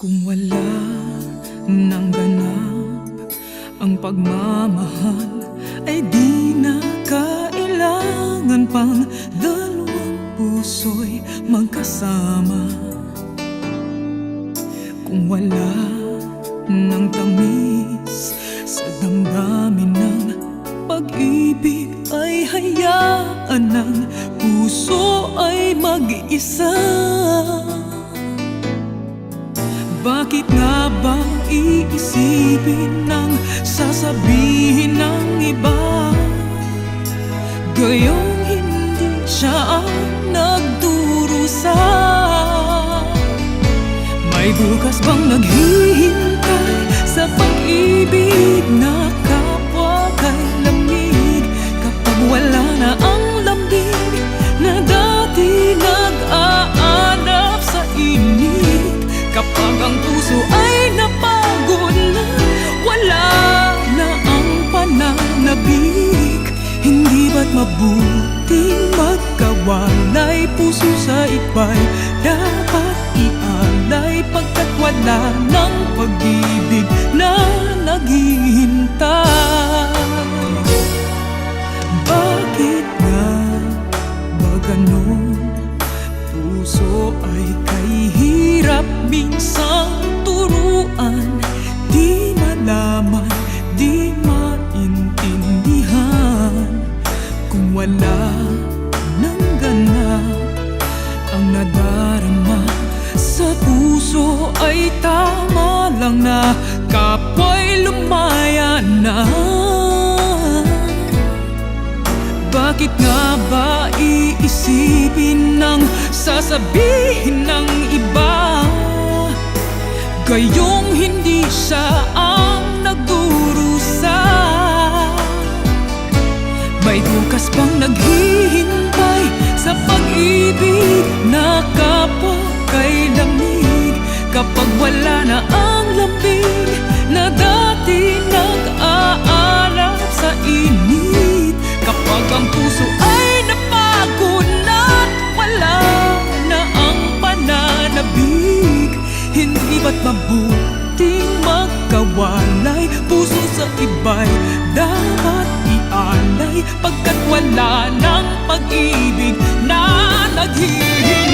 Kung wala nang ganap ang pagmamahal, ay di na kailangan pang dalawang puso'y magkasama. Kung wala nang tamis sa damdamin ng pag-ibig, ay hayaan ng puso ay mag-isa. Bakit nga ba iisipin ng sasabihin ng iba, gayong hindi siya ang nagdurusa? May bukas bang naghihintay sa pag-ibig na kapwa kay lamig, kapag wala na ang lambing na dati nag-aanap sa init? Kapag ang puso ay napagod na, wala na ang pananabik, hindi ba't mabuting magkawalay? Puso sa iba'y dapat ialay, pagkat wala ng pag-ibig na naghihintay. Bakit nga ba ganon? Puso ay kay hirap minsang turuan, di malaman, di maintindihan. Kung wala nang ganap ang nadarama sa puso, ay tama lang na kapwa'y lumaya na. Bakit nga ba iisipin ng sasabihin ng iba, gayong hindi siya ang nagdurusa? May bukas bang naghihintay sa pag-ibig na kapwa kay lamig, kapag wala na ang lambing na dati nag-aalap sa init? Kapag ang puso ay napagod na't wala na ang pananabik, hindi ba't mabuting magkawalay? Puso sa iba'y dapat ialay, pagkat wala ng pag-ibig na naghihintay.